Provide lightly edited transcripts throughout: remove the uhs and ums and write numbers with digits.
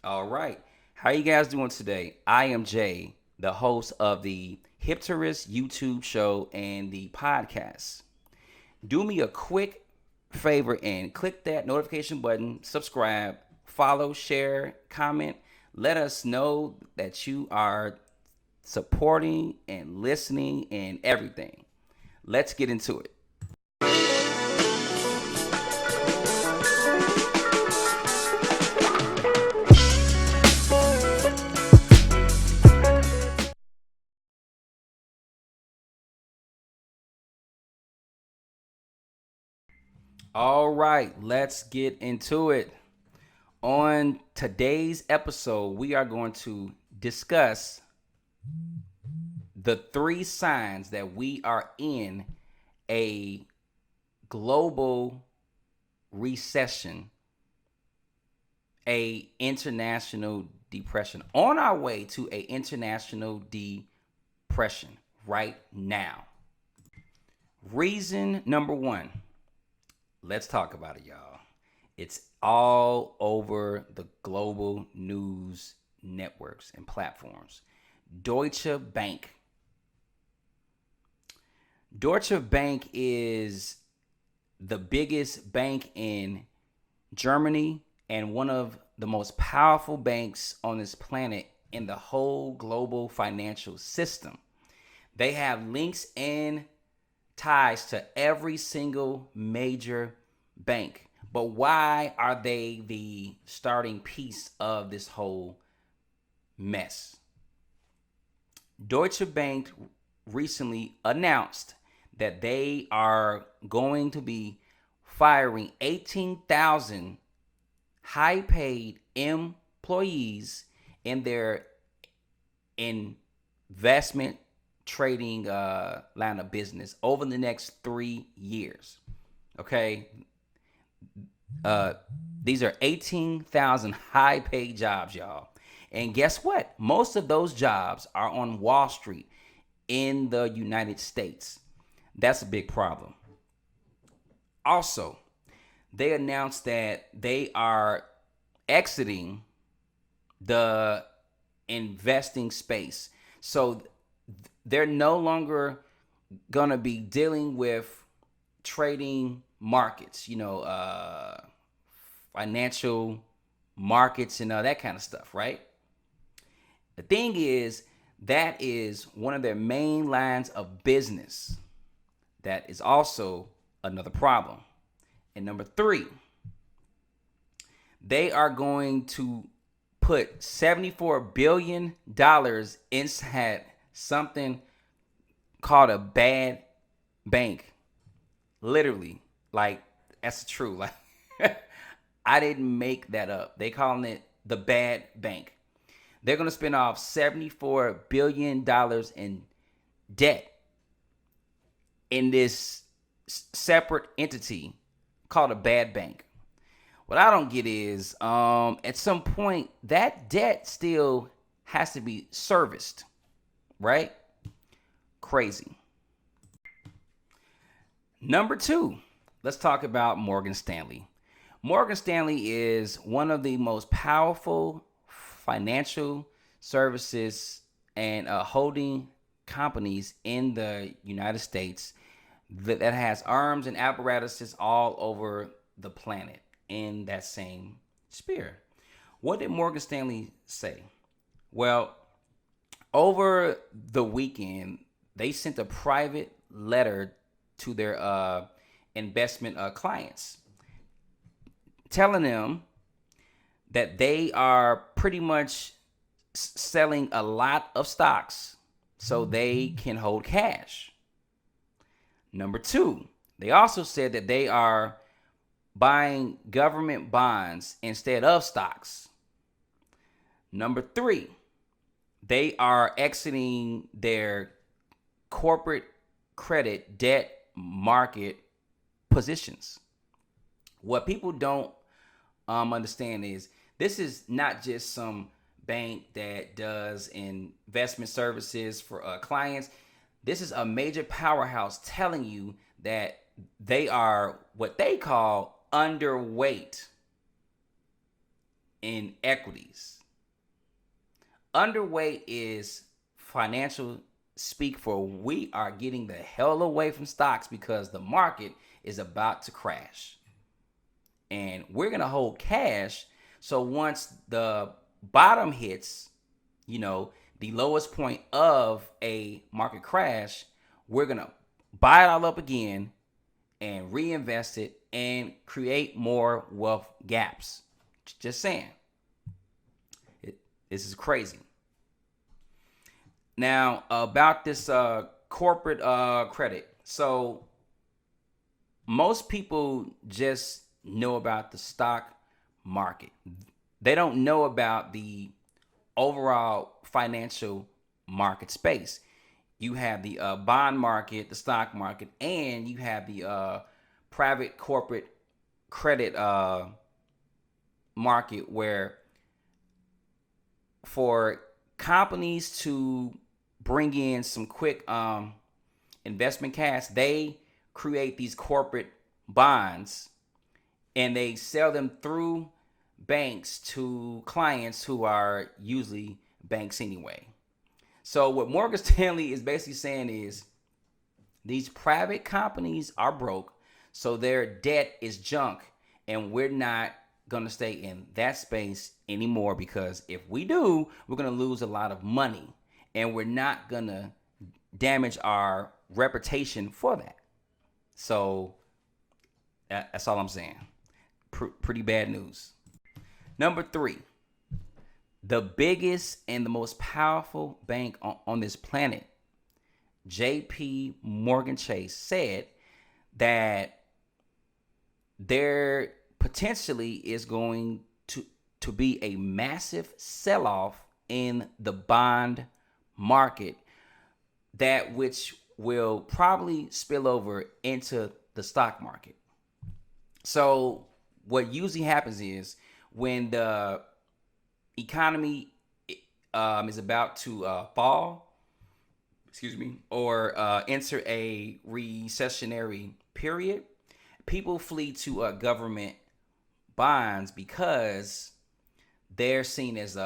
All right. How you guys doing today? I am Jay, the host of the Hipturist YouTube show and the podcast. Do me a quick favor and click that notification button, subscribe, follow, share, comment. Let us know that you are supporting and listening and everything. Let's get into it. All right, let's get into it. On today's episode, we are going to discuss the three signs that we are in a global recession, a international depression, on our way to a international depression right now. Reason number one, let's talk about it, y'all. It's all over the global news networks and platforms. Deutsche Bank. Deutsche Bank is the biggest bank in Germany and one of the most powerful banks on this planet in the whole global financial system. They have links and ties to every single major bank. But why are they the starting piece of this whole mess? Deutsche Bank recently announced that they are going to be firing 18,000 high paid employees in their investment trading line of business over the next 3 years. Okay. These are 18,000 high paid jobs, y'all. And guess what? Most of those jobs are on Wall Street in the United States. That's a big problem. Also, they announced that they are exiting the investing space. So they're no longer going to be dealing with trading markets, financial markets and all that kind of stuff, right? The thing is, that is one of their main lines of business. That is also another problem. And number three, they are going to put $74 billion inside something called a bad bank. Literally, like, that's true. Like, I didn't make that up. They calling it the bad bank. They're going to spend off $74 billion in debt in this separate entity called a bad bank. What I don't get is at some point that debt still has to be serviced, right? Crazy. Number two, let's talk about Morgan Stanley. Morgan Stanley is one of the most powerful financial services and holding companies in the United States that has arms and apparatuses all over the planet in that same sphere. What did Morgan Stanley say? Well, over the weekend, they sent a private letter to their investment clients telling them that they are pretty much selling a lot of stocks so they can hold cash. Number two, they also said that they are buying government bonds instead of stocks. Number three, they are exiting their corporate credit debt market positions. What people don't understand is this is not just some bank that does investment services for clients. This is a major powerhouse telling you that they are what they call underweight in equities. Underweight is financial speak for we are getting the hell away from stocks because the market is about to crash. And we're going to hold cash. So once the bottom hits, the lowest point of a market crash, we're going to buy it all up again and reinvest it and create more wealth gaps. Just saying. This is crazy. Now, about this corporate credit. So, most people just know about the stock market. They don't know about the overall financial market space. You have the bond market, the stock market, and you have the private corporate credit market where for companies to bring in some quick investment cash, they create these corporate bonds and they sell them through banks to clients who are usually banks anyway. So what Morgan Stanley is basically saying is these private companies are broke, so their debt is junk, and we're not going to stay in that space anymore because if we do, we're going to lose a lot of money and we're not going to damage our reputation for that. So that's all I'm saying. Pretty bad news. Number 3, the biggest and the most powerful bank on this planet, JP Morgan Chase, said that there potentially is going to be a massive sell-off in the bond market, that which will probably spill over into the stock market. So what usually happens is when the economy is about to fall, or enter a recessionary period, people flee to government bonds because they're seen as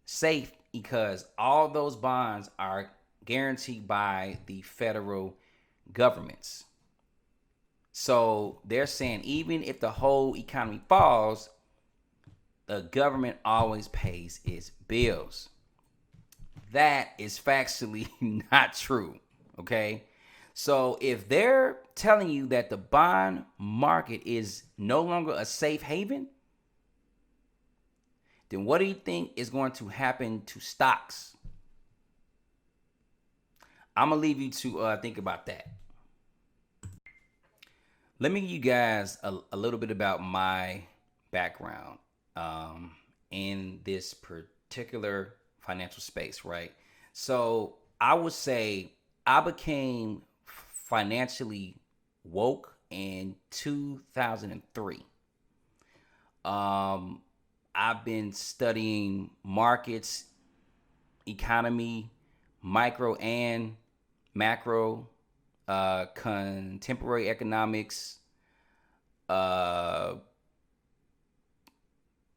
safe because all those bonds are guaranteed by the federal governments. So they're saying even if the whole economy falls, the government always pays its bills. That is factually not true, okay? So if they're telling you that the bond market is no longer a safe haven, then what do you think is going to happen to stocks? I'm going to leave you to think about that. Let me give you guys a little bit about my background in this particular financial space, right? So I would say I became financially woke in 2003. I've been studying markets, economy, micro and macro, contemporary economics,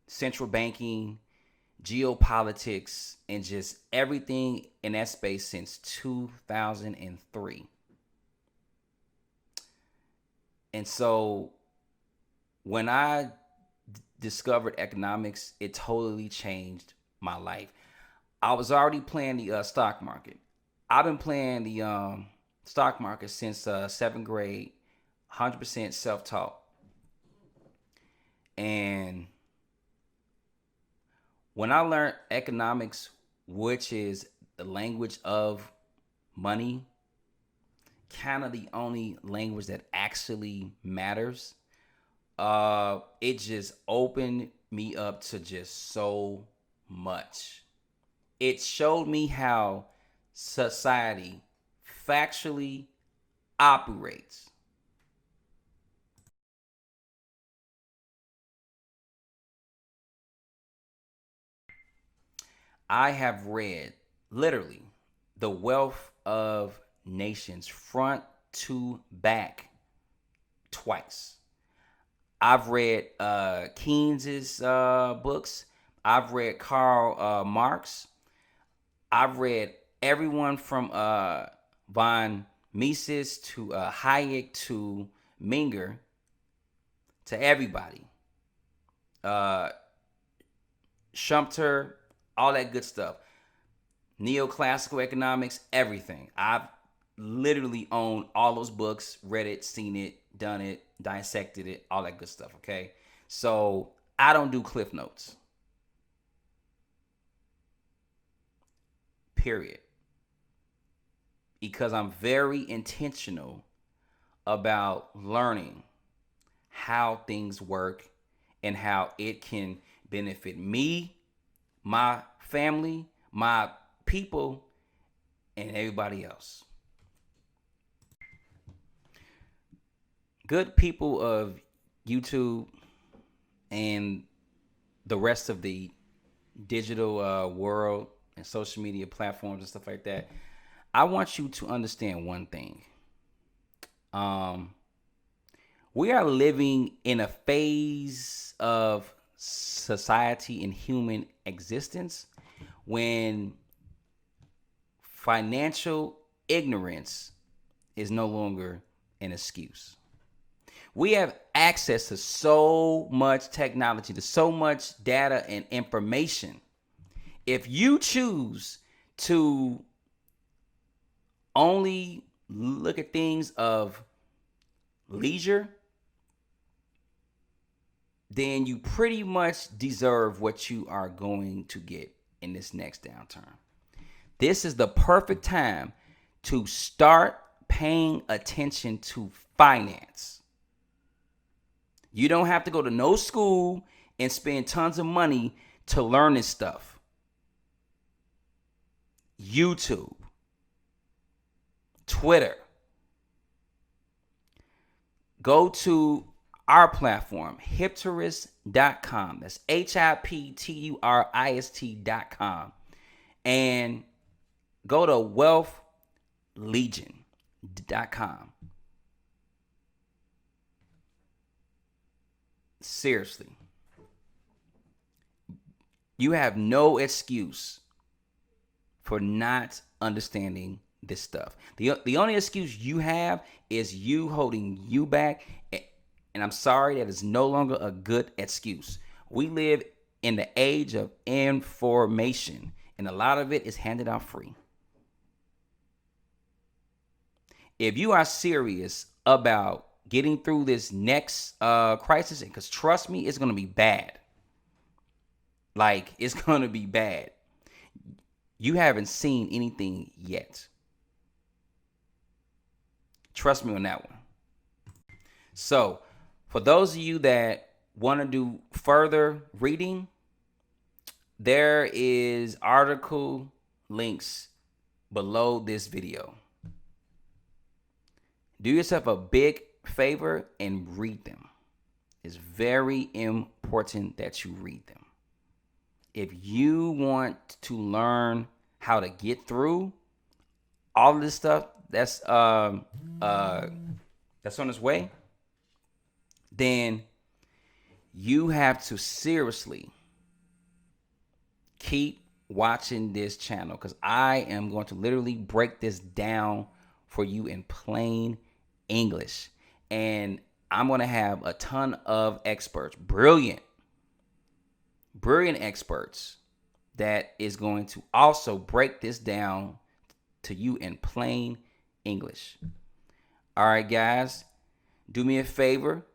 central banking, geopolitics, and just everything in that space since 2003. And so when I discovered economics, it totally changed my life. I was already playing the stock market. I've been playing the stock market since 7th grade, 100% self-taught. And when I learned economics, which is the language of money, kind of the only language that actually matters, it just opened me up to just so much. It showed me how society factually operates. I have read literally The Wealth of Nations front to back twice. I've read Keynes's books. I've read Karl Marx. I've read everyone from von Mises to Hayek to Minger to everybody. Schumpeter, all that good stuff. Neoclassical economics, everything. I've literally owned all those books, read it, seen it, done it, dissected it, all that good stuff, okay? So I don't do Cliff Notes. Period. Because I'm very intentional about learning how things work and how it can benefit me, my family, my people, and everybody else. Good people of YouTube and the rest of the digital world and social media platforms and stuff like that, I want you to understand one thing. We are living in a phase of society and human existence when financial ignorance is no longer an excuse. We have access to so much technology, to so much data and information. If you choose to only look at things of leisure, then you pretty much deserve what you are going to get in this next downturn. This is the perfect time to start paying attention to finance. You don't have to go to no school and spend tons of money to learn this stuff. YouTube, Twitter. Go to our platform, Hipturist.com. That's Hipturist.com. And go to wealthlegion.com. Seriously. You have no excuse for not understanding this stuff. The only excuse you have is you holding you back. And I'm sorry, that is no longer a good excuse. We live in the age of information, and a lot of it is handed out free. If you are serious about getting through this next crisis, because trust me, it's going to be bad. Like, it's going to be bad. You haven't seen anything yet. Trust me on that one. So, for those of you that want to do further reading, there is article links below this video. Do yourself a big favor and read them. It's very important that you read them. If you want to learn how to get through all of this stuff that's on its way, then you have to seriously keep watching this channel, because I am going to literally break this down for you in plain English. And I'm going to have a ton of experts, brilliant experts, that is going to also break this down to you in plain English. All right, guys, do me a favor.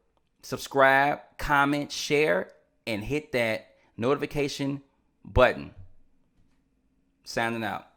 Subscribe, comment, share, and hit that notification button. Signing out.